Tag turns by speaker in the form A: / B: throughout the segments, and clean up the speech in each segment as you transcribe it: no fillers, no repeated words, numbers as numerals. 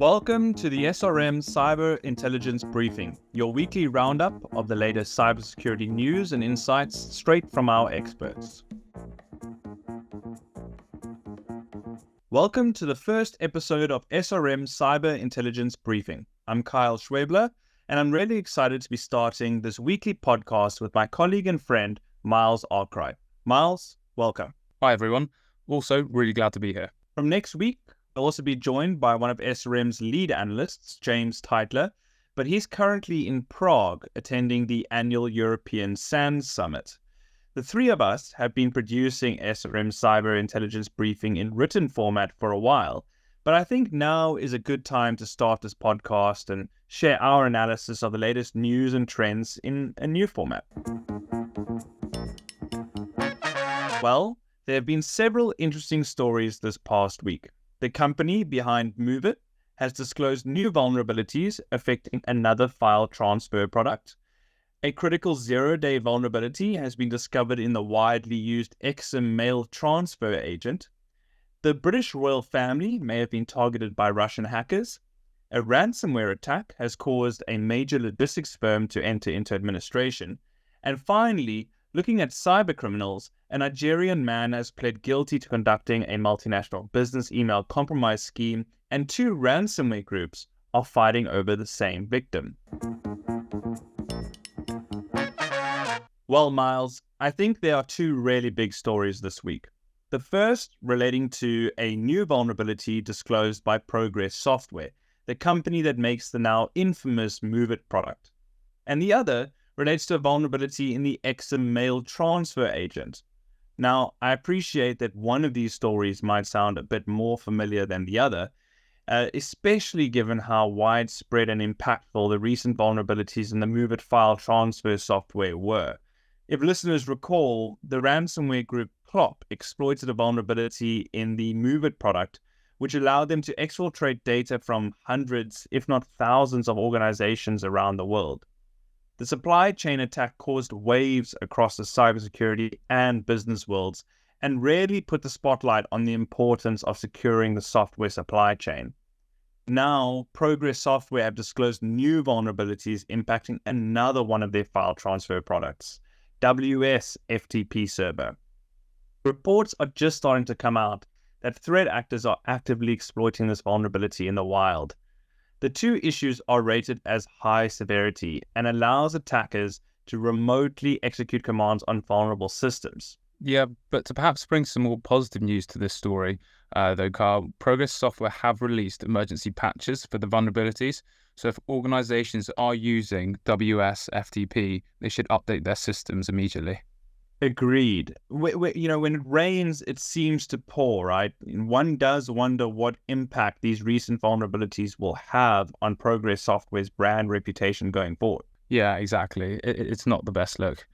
A: Welcome to the SRM Cyber Intelligence Briefing, your weekly roundup of the latest cybersecurity news and insights straight from our experts. Welcome to the first episode of SRM Cyber Intelligence Briefing. I'm Kyle Schwebler, and I'm really excited to be starting this weekly podcast with my colleague and friend, Miles Arkwright. Miles, welcome.
B: Hi, everyone. Also, really glad to be here.
A: From next week, I'll also be joined by one of SRM's lead analysts, James Teitler, but he's currently in Prague attending the annual European SANS Summit. The three of us have been producing SRM Cyber Intelligence Briefing in written format for a while, but I think now is a good time to start this podcast and share our analysis of the latest news and trends in a new format. Well, there have been several interesting stories this past week. The company behind MOVEit has disclosed new vulnerabilities affecting another file transfer product. A critical zero-day vulnerability has been discovered in the widely used EXIM mail transfer agent. The British royal family may have been targeted by Russian hackers. A ransomware attack has caused a major logistics firm to enter into administration. And finally, looking at cybercriminals, a Nigerian man has pled guilty to conducting a multinational business email compromise scheme, and two ransomware groups are fighting over the same victim. Well, Miles, I think there are two really big stories this week. The first relating to a new vulnerability disclosed by Progress Software, the company that makes the now infamous MOVEit product. And the other relates to a vulnerability in the EXIM mail transfer agent. Now, I appreciate that one of these stories might sound a bit more familiar than the other, especially given how widespread and impactful the recent vulnerabilities in the MOVEit file transfer software were. If listeners recall, the ransomware group Clop exploited a vulnerability in the MOVEit product, which allowed them to exfiltrate data from hundreds, if not thousands, of organizations around the world. The supply chain attack caused waves across the cybersecurity and business worlds and really put the spotlight on the importance of securing the software supply chain. Now, Progress Software have disclosed new vulnerabilities impacting another one of their file transfer products, WS FTP Server. Reports are just starting to come out that threat actors are actively exploiting this vulnerability in the wild. The two issues are rated as high severity and allows attackers to remotely execute commands on vulnerable systems.
B: Yeah, but to perhaps bring some more positive news to this story, though, Carl, Progress Software have released emergency patches for the vulnerabilities. So if organizations are using WS FTP, they should update their systems immediately.
A: Agreed. When it rains, it seems to pour, right? One does wonder what impact these recent vulnerabilities will have on Progress Software's brand reputation going forward.
B: Yeah, exactly. It's not the best look.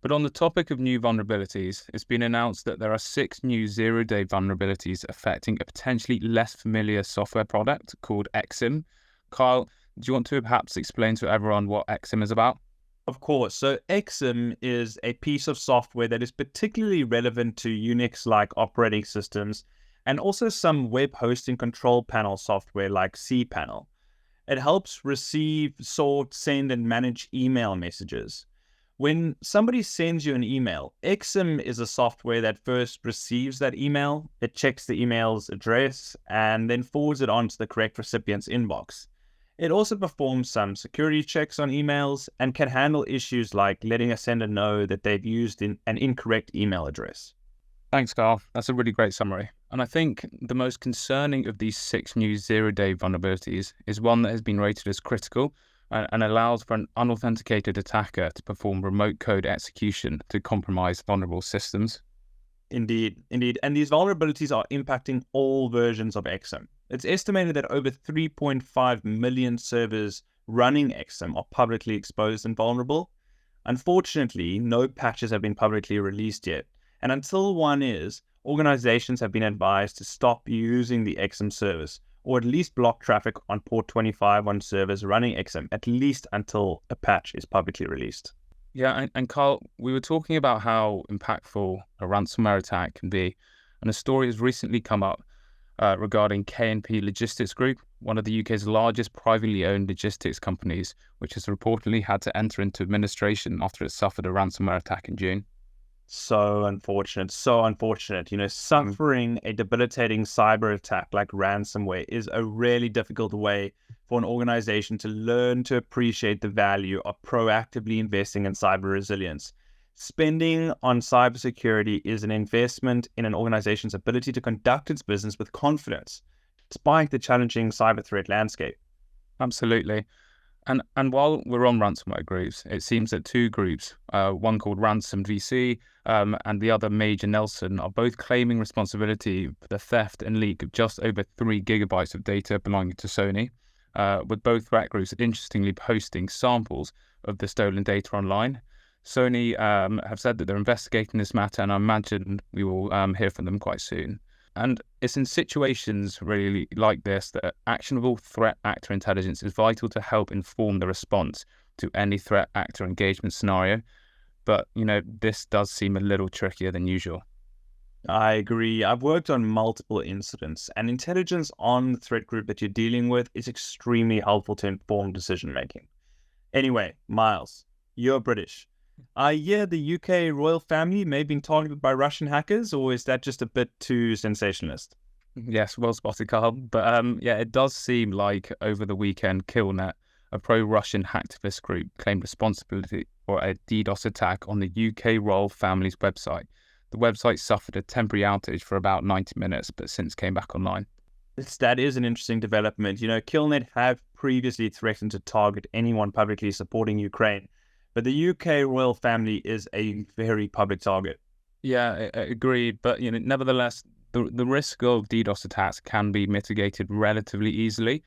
B: But on the topic of new vulnerabilities, it's been announced that there are 6 new zero-day vulnerabilities affecting a potentially less familiar software product called EXIM. Kyle, do you want to perhaps explain to everyone what EXIM is about?
A: Of course. So EXIM is a piece of software that is particularly relevant to Unix-like operating systems and also some web hosting control panel software like cPanel. It helps receive, sort, send, and manage email messages. When somebody sends you an email, EXIM is a software that first receives that email, it checks the email's address, and then forwards it on to the correct recipient's inbox. It also performs some security checks on emails and can handle issues like letting a sender know that they've used an incorrect email address.
B: Thanks, Carl. That's a really great summary. And I think the most concerning of these 6 new zero-day vulnerabilities is one that has been rated as critical and allows for an unauthenticated attacker to perform remote code execution to compromise vulnerable systems.
A: Indeed. And these vulnerabilities are impacting all versions of EXIM. It's estimated that over 3.5 million servers running EXIM are publicly exposed and vulnerable. Unfortunately, no patches have been publicly released yet. And until one is, organizations have been advised to stop using the EXIM service, or at least block traffic on port 25 on servers running EXIM, at least until a patch is publicly released.
B: Yeah, and Carl, we were talking about how impactful a ransomware attack can be, and a story has recently come up regarding K&P Logistics Group, one of the UK's largest privately owned logistics companies, which has reportedly had to enter into administration after it suffered a ransomware attack in June.
A: So unfortunate, so unfortunate. Suffering a debilitating cyber attack like ransomware is a really difficult way for an organization to learn to appreciate the value of proactively investing in cyber resilience. Spending on cybersecurity is an investment in an organization's ability to conduct its business with confidence, despite the challenging cyber threat landscape.
B: Absolutely. And while we're on ransomware groups, it seems that two groups, one called Ransom VC and the other Major Nelson, are both claiming responsibility for the theft and leak of just over 3 gigabytes of data belonging to Sony, with both threat groups interestingly posting samples of the stolen data online. Sony have said that they're investigating this matter, and I imagine we will hear from them quite soon. And it's in situations really like this that actionable threat actor intelligence is vital to help inform the response to any threat actor engagement scenario. But, this does seem a little trickier than usual.
A: I agree. I've worked on multiple incidents, and intelligence on the threat group that you're dealing with is extremely helpful to inform decision making. Anyway, Miles, you're British. I hear the UK royal family may have been targeted by Russian hackers, or is that just a bit too sensationalist?
B: Yes, well spotted, Carl. But it does seem like over the weekend, Killnet, a pro-Russian hacktivist group, claimed responsibility for a DDoS attack on the UK royal family's website. The website suffered a temporary outage for about 90 minutes, but since came back online.
A: That is an interesting development. Killnet have previously threatened to target anyone publicly supporting Ukraine, but the UK royal family is a very public target.
B: Yeah, agreed. But nevertheless, the risk of DDoS attacks can be mitigated relatively easily.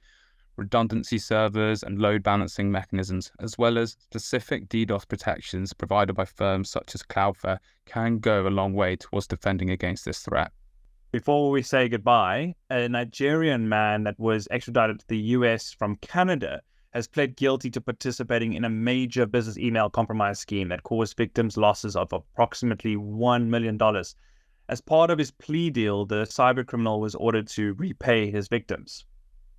B: Redundancy servers and load balancing mechanisms, as well as specific DDoS protections provided by firms such as Cloudflare, can go a long way towards defending against this threat.
A: Before we say goodbye, a Nigerian man that was extradited to the US from Canada has pled guilty to participating in a major business email compromise scheme that caused victims losses of approximately $1 million. As part of his plea deal, the cybercriminal was ordered to repay his victims.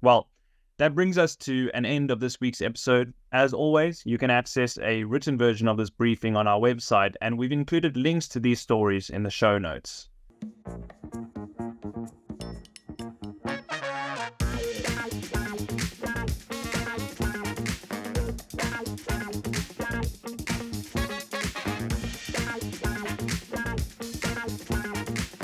A: Well, that brings us to an end of this week's episode. As always, you can access a written version of this briefing on our website, and we've included links to these stories in the show notes.